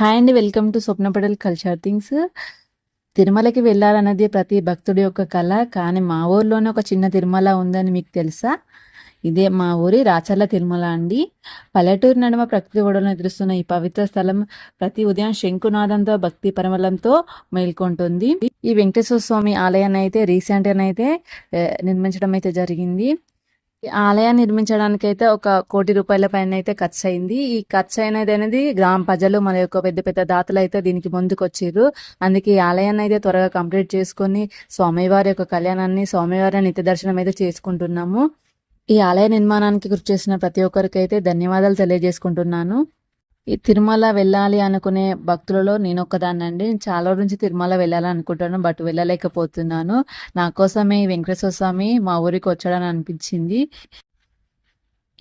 Hi అండి, welcome to Swapna Patel culture things. తిరుమలకి వెళ్ళాలన్నది ప్రతి భక్తుడి యొక్క కళ. కానీ మా ఊర్లోనే ఒక చిన్న తిరుమల ఉందని మీకు తెలుసా? ఇదే మా ఊరి రాచర్ల తిరుమల అండి. పల్లెటూరు నడుమ ప్రకృతి ఒడలను ఎదురుస్తున్న ఈ పవిత్ర స్థలం ప్రతి ఉదయం శంకునాదంతో భక్తి పరిమళంతో మేల్కొంటుంది. ఈ వెంకటేశ్వర స్వామి ఆలయాన్ని అయితే రీసెంట్గా అయితే నిర్మించడం అయితే జరిగింది. ఆలయాన్ని నిర్మించడానికైతే ఒక 1,00,00,000 రూపాయల పైన అయితే ఖర్చు అయింది. ఈ ఖర్చు అయినది అనేది గ్రామ ప్రజలు మన యొక్క పెద్ద పెద్ద దాతలు అయితే దీనికి ముందుకు వచ్చారు. అందుకే ఈ ఆలయాన్ని అయితే త్వరగా కంప్లీట్ చేసుకొని స్వామివారి యొక్క కళ్యాణాన్ని, స్వామివారి నిత్య దర్శనం అయితే చేసుకుంటున్నాము. ఈ ఆలయ నిర్మాణానికి కృషి చేసిన ప్రతి ఒక్కరికి అయితే ధన్యవాదాలు తెలియజేసుకుంటున్నాను. ఈ తిరుమల వెళ్ళాలి అనుకునే భక్తులలో నేను ఒక్కదాన్నండి. చాలా రోజుల నుంచి తిరుమల వెళ్ళాలని అనుకుంటాను, బట్ వెళ్ళలేకపోతున్నాను. నా కోసమే ఈ వెంకటేశ్వర స్వామి మా ఊరికి వచ్చాడని అనిపించింది.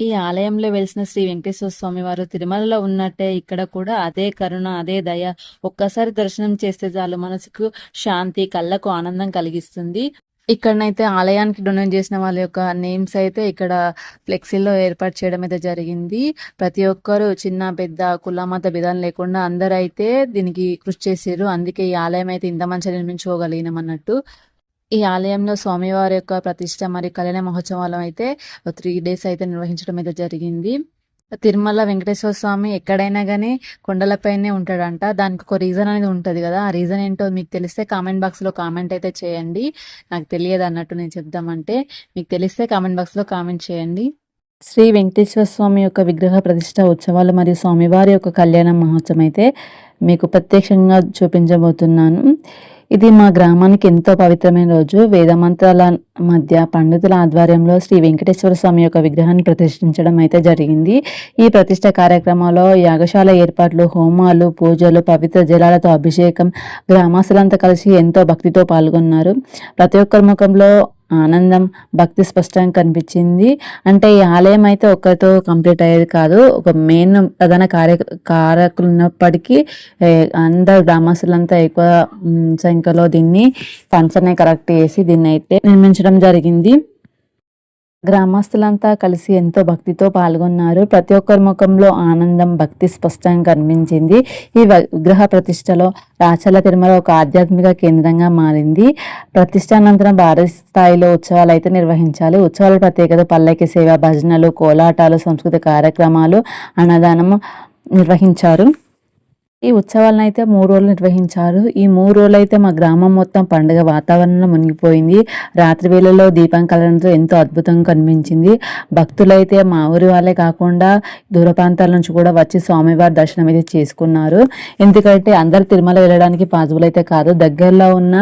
ఈ ఆలయంలో వెలిసిన శ్రీ వెంకటేశ్వర స్వామి వారు తిరుమలలో ఉన్నట్టే ఇక్కడ కూడా అదే కరుణ, అదే దయ. ఒక్కసారి దర్శనం చేస్తే చాలు మనసుకు శాంతి, కళ్ళకు ఆనందం కలిగిస్తుంది. ఇక్కడనైతే ఆలయానికి డొనేట్ చేసిన వాళ్ళ యొక్క నేమ్స్ అయితే ఇక్కడ ఫ్లెక్సీలో ఏర్పాటు చేయడం అయితే జరిగింది. ప్రతి ఒక్కరు చిన్న పెద్ద కులమత భేదాలు లేకుండా అందరూ అయితే దీనికి కృషి చేశారు. అందుకే ఈ ఆలయం అయితే ఇంత మంచిగా నిర్మించుకోగలిగినాం అన్నట్టు. ఈ ఆలయంలో స్వామివారి యొక్క ప్రతిష్ట మరియు కళ్యాణ మహోత్సవాలు అయితే 3 days అయితే నిర్వహించడం అయితే జరిగింది. తిరుమల వెంకటేశ్వర స్వామి ఎక్కడైనా కానీ కొండలపైనే ఉంటాడంట. దానికి ఒక రీజన్ అనేది ఉంటుంది కదా. ఆ రీజన్ ఏంటో మీకు తెలిస్తే కామెంట్ బాక్స్లో కామెంట్ అయితే చేయండి. నాకు తెలియదు అన్నట్టు నేను చెప్దామంటే, మీకు తెలిస్తే కామెంట్ బాక్స్లో కామెంట్ చేయండి. శ్రీ వెంకటేశ్వర స్వామి యొక్క విగ్రహ ప్రతిష్ట ఉత్సవాలు మరియు స్వామివారి యొక్క కళ్యాణ మహోత్సవం అయితే మీకు ప్రత్యక్షంగా చూపించబోతున్నాను. ఇది మా గ్రామానికి ఎంతో పవిత్రమైన రోజు. వేదమంత్రాల మధ్య పండితుల ఆధ్వర్యంలో శ్రీ వెంకటేశ్వర స్వామి యొక్క విగ్రహాన్ని ప్రతిష్ఠించడం అయితే జరిగింది. ఈ ప్రతిష్ట కార్యక్రమంలో యాగశాల ఏర్పాట్లు, హోమాలు, పూజలు, పవిత్ర జలాలతో అభిషేకం, గ్రామస్తులంతా కలిసి ఎంతో భక్తితో పాల్గొన్నారు. ప్రతి ఒక్కరి ముఖంలో ఆనందం, భక్తి స్పష్టంగా కనిపించింది. అంటే ఈ ఆలయం అయితే ఒక్కరితో కంప్లీట్ అయ్యేది కాదు. ఒక మెయిన్ ప్రధాన కారకులు ఉన్నప్పటికీ అందరు గ్రామస్తులంతా ఎక్కువ సంఖ్యలో దీన్ని ఫండ్స్ అనే కరెక్ట్ చేసి దీన్ని అయితే నిర్మించడం జరిగింది. గ్రామస్తులంతా కలిసి ఎంతో భక్తితో పాల్గొన్నారు. ప్రతి ఒక్కరి ముఖంలో ఆనందం, భక్తి స్పష్టంగా కనిపించింది. ఈ విగ్రహ ప్రతిష్టలో రాచర్ల తిరుమల ఒక ఆధ్యాత్మిక కేంద్రంగా మారింది. ప్రతిష్టానంతరం భారీ స్థాయిలో ఉత్సవాలు అయితే నిర్వహించాలి. ఉత్సవాల ప్రత్యేకత పల్లకి సేవ, భజనలు, కోలాటాలు, సంస్కృతి కార్యక్రమాలు, అన్నదానము నిర్వహించారు. ఈ ఉత్సవాలను అయితే 3 రోజులు నిర్వహించారు. ఈ 3 రోజులు అయితే మా గ్రామం మొత్తం పండుగ వాతావరణం మునిగిపోయింది. రాత్రి వేళల్లో దీపం కలడంతో ఎంతో అద్భుతంగా కనిపించింది. భక్తులైతే మా ఊరి వాళ్ళే కాకుండా దూర ప్రాంతాల నుంచి కూడా వచ్చి స్వామివారి దర్శనం అయితే చేసుకున్నారు. ఎందుకంటే అందరు తిరుమల వెళ్ళడానికి పాసిబుల్ అయితే కాదు. దగ్గరలో ఉన్న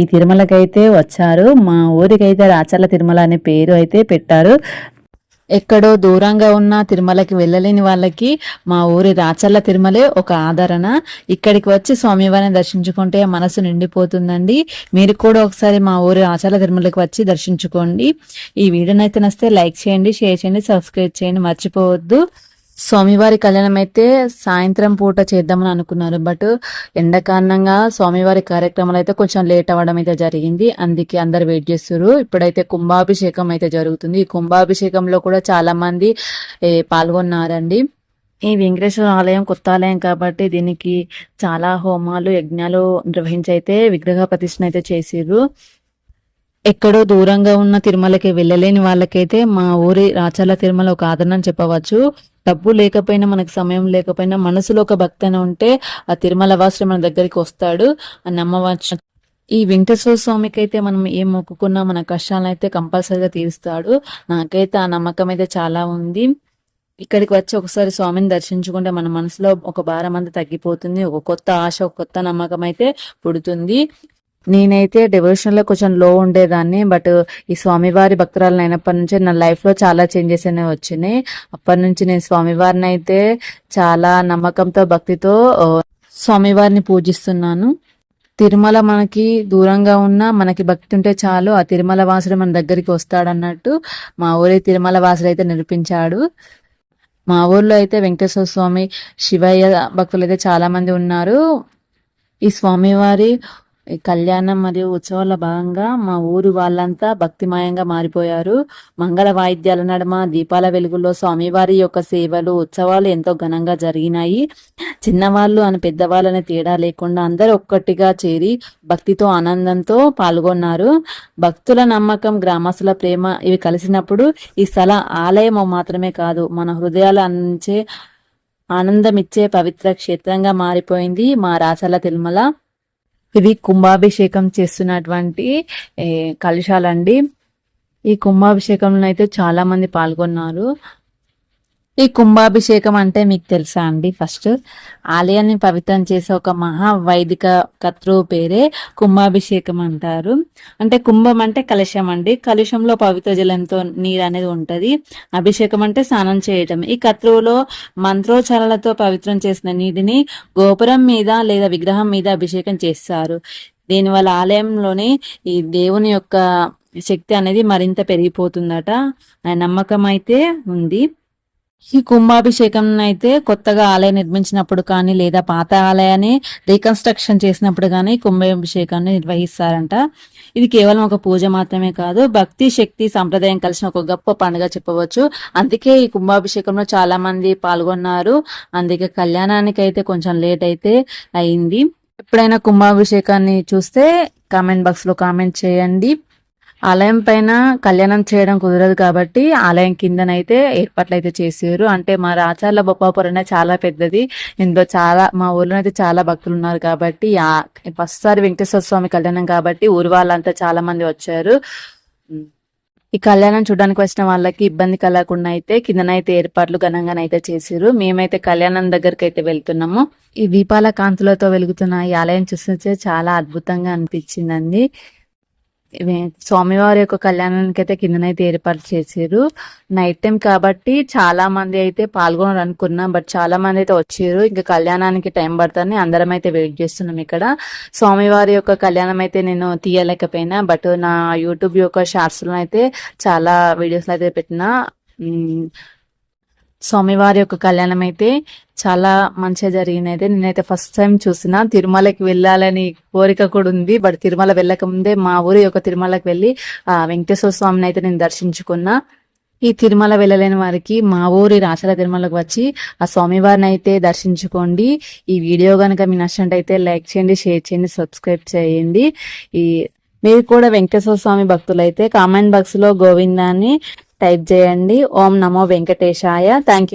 ఈ తిరుమలకైతే వచ్చారు. మా ఊరికైతే రాచర్ల తిరుమల అనే పేరు అయితే పెట్టారు. ఎక్కడో దూరంగా ఉన్న తిరుమలకి వెళ్ళలేని వాళ్ళకి మా ఊరి రాచర్ల తిరుమలే ఒక ఆదరణ. ఇక్కడికి వచ్చి స్వామివారిని దర్శించుకుంటే మనసు నిండిపోతుందండి. మీరు కూడా ఒకసారి మా ఊరి రాచర్ల తిరుమలకి వచ్చి దర్శించుకోండి. ఈ వీడియోని అయితే నచ్చితే లైక్ చేయండి, షేర్ చేయండి, సబ్స్క్రైబ్ చేయండి, మర్చిపోవద్దు. స్వామివారి కళ్యాణం అయితే సాయంత్రం పూట చేద్దామని అనుకున్నారు, బట్ ఎండ కారణంగా స్వామివారి కార్యక్రమాలు అయితే కొంచెం లేట్ అవ్వడం అయితే జరిగింది. అందుకే అందరు వెయిట్ చేస్తారు. ఇప్పుడైతే కుంభాభిషేకం అయితే జరుగుతుంది. ఈ కుంభాభిషేకంలో కూడా చాలా మంది పాల్గొన్నారండి. ఈ వెంకటేశ్వర ఆలయం కొత్త ఆలయం కాబట్టి దీనికి చాలా హోమాలు, యజ్ఞాలు నిర్వహించి అయితే విగ్రహ ప్రతిష్ఠ అయితే చేసిర్రు. ఎక్కడో దూరంగా ఉన్న తిరుమలకి వెళ్ళలేని వాళ్ళకైతే మా ఊరి రాచర్ల తిరుమల ఒక ఆదరణ చెప్పవచ్చు. డబ్బు లేకపోయినా, మనకు సమయం లేకపోయినా, మనసులో ఒక భక్తి ఉంటే ఆ తిరుమల వాసుడు మన దగ్గరికి వస్తాడు అని నమ్మవచ్చు. ఈ వెంకటేశ్వర స్వామికి అయితే మనం ఏం మొక్కుకున్నా మన కష్టాలను అయితే కంపల్సరీగా తీరుస్తాడు. నాకైతే ఆ నమ్మకం అయితే చాలా ఉంది. ఇక్కడికి వచ్చి ఒకసారి స్వామిని దర్శించుకుంటే మన మనసులో ఒక భారం అంతా తగ్గిపోతుంది. ఒక కొత్త ఆశ, ఒక కొత్త నమ్మకం అయితే పుడుతుంది. నేనైతే డివోషన్ లో కొంచెం లో ఉండేదాన్ని, బట్ ఈ స్వామివారి భక్తురాలను అయినప్పటి నుంచి నా లైఫ్ లో చాలా చేంజెస్ అనేవి వచ్చినాయి. అప్పటి నుంచి నేను స్వామివారిని అయితే చాలా నమ్మకంతో, భక్తితో స్వామివారిని పూజిస్తున్నాను. తిరుమల మనకి దూరంగా ఉన్నా మనకి భక్తి ఉంటే చాలు ఆ తిరుమల వాసుడు మన దగ్గరికి వస్తాడన్నట్టు మా ఊరి తిరుమల వాసుడు అయితే నిరూపించాడు. మా ఊర్లో అయితే వెంకటేశ్వర స్వామి, శివయ్య భక్తులు అయితే చాలా మంది ఉన్నారు. ఈ స్వామివారి ఈ కళ్యాణం మరియు ఉత్సవాల భాగంగా మా ఊరు వాళ్ళంతా భక్తిమయంగా మారిపోయారు. మంగళ వాయిద్యాల నడుమ దీపాల వెలుగులో స్వామివారి యొక్క సేవలు ఉత్సవాలు ఎంతో ఘనంగా జరిగినాయి. చిన్నవాళ్ళు అని పెద్దవాళ్ళని తేడా లేకుండా అందరూ ఒక్కటిగా చేరి భక్తితో ఆనందంతో పాల్గొన్నారు. భక్తుల నమ్మకం, గ్రామస్తుల ప్రేమ ఇవి కలిసినప్పుడు ఈ స్థల ఆలయం మాత్రమే కాదు, మన హృదయాలు అందించే ఆనందమిచ్చే పవిత్ర క్షేత్రంగా మారిపోయింది మా రాచర్ల తిరుమల. ఇవి కుంభాభిషేకం చేస్తున్నటువంటి కలశాలండి. ఈ కుంభాభిషేకంలో అయితే చాలా మంది పాల్గొన్నారు. ఈ కుంభాభిషేకం అంటే మీకు తెలుసా అండి? ఫస్ట్ ఆలయాన్ని పవిత్రం చేసే ఒక మహా వైదిక కర్తృ పేరే కుంభాభిషేకం అంటారు. అంటే కుంభం అంటే కలశం అండి. కలశంలో పవిత్ర జలంతో నీరు అనేది ఉంటది. అభిషేకం అంటే స్నానం చేయటం. ఈ కర్తృలో మంత్రోచ్చారణలతో పవిత్రం చేసిన నీటిని గోపురం మీద లేదా విగ్రహం మీద అభిషేకం చేస్తారు. దీనివల్ల ఆలయంలోని ఈ దేవుని యొక్క శక్తి అనేది మరింత పెరిగిపోతుందట అనే నమ్మకం అయితే ఉంది. ఈ కుంభాభిషేకం అయితే కొత్తగా ఆలయం నిర్మించినప్పుడు కానీ లేదా పాత ఆలయాన్ని రీకన్స్ట్రక్షన్ చేసినప్పుడు కానీ కుంభాభిషేకాన్ని నిర్వహిస్తారంట. ఇది కేవలం ఒక పూజ మాత్రమే కాదు, భక్తి, శక్తి, సంప్రదాయం కలిసిన ఒక గొప్ప పండుగ చెప్పవచ్చు. అందుకే ఈ కుంభాభిషేకంలో చాలా మంది పాల్గొన్నారు. అందుకే కళ్యాణానికి అయితే కొంచెం లేట్ అయితే అయింది. ఎప్పుడైనా కుంభాభిషేకాన్ని చూస్తే కామెంట్ బాక్స్ లో కామెంట్ చేయండి. ఆలయం పైన కళ్యాణం చేయడం కుదరదు కాబట్టి ఆలయం కిందనైతే ఏర్పాట్లు అయితే చేసారు. అంటే మా రాచర్ల బొప్పాపురం చాలా పెద్దది. ఇందులో చాలా మా ఊర్లో అయితే చాలా భక్తులు ఉన్నారు కాబట్టి ఫస్ట్ సారి వెంకటేశ్వర స్వామి కళ్యాణం కాబట్టి ఊరు వాళ్ళంతా చాలా మంది వచ్చారు. ఈ కళ్యాణం చూడడానికి వచ్చిన వాళ్ళకి ఇబ్బంది కలగకుండా అయితే కిందనైతే ఏర్పాట్లు ఘనంగానైతే చేసారు. మేమైతే కళ్యాణం దగ్గరికి అయితే వెళ్తున్నాము. ఈ దీపాల కాంతులతో వెలుగుతున్న ఈ ఆలయం చూస్తే చాలా అద్భుతంగా అనిపించిందండి. స్వామివారి యొక్క కళ్యాణానికి అయితే కిందనైతే ఏర్పాటు చేసారు. నైట్ టైం కాబట్టి చాలా మంది అయితే పాల్గొనరు అనుకున్నాం, బట్ చాలా మంది అయితే వచ్చారు. ఇంకా కళ్యాణానికి టైం పడుతుందని అందరం అయితే వెయిట్ చేస్తున్నాం. ఇక్కడ స్వామివారి యొక్క కళ్యాణం అయితే నేను తీయలేకపోయినా, బట్ నా యూట్యూబ్ యొక్క షార్ట్స్ లో అయితే చాలా వీడియోస్ అయితే పెట్టిన. స్వామివారి యొక్క కళ్యాణం అయితే చాలా మంచిగా జరిగింది. అయితే నేనైతే ఫస్ట్ టైం చూసిన, తిరుమలకి వెళ్ళాలని కోరిక కూడా ఉంది. బట్ తిరుమల వెళ్ళక ముందే మా ఊరి యొక్క తిరుమలకి వెళ్ళి వెంకటేశ్వర స్వామిని అయితే నేను దర్శించుకున్నా. ఈ తిరుమల వెళ్ళలేని వారికి మా ఊరి రాచర్ల తిరుమలకు వచ్చి ఆ స్వామివారిని అయితే దర్శించుకోండి. ఈ వీడియో కనుక మీ నచ్చినట్టయితే లైక్ చేయండి, షేర్ చేయండి, సబ్స్క్రైబ్ చేయండి. మీరు కూడా వెంకటేశ్వర స్వామి భక్తులైతే కామెంట్ బాక్స్ లో గోవిందాన్ని టైప్ చేయండి. ఓం నమో వెంకటేశాయ. Thank you.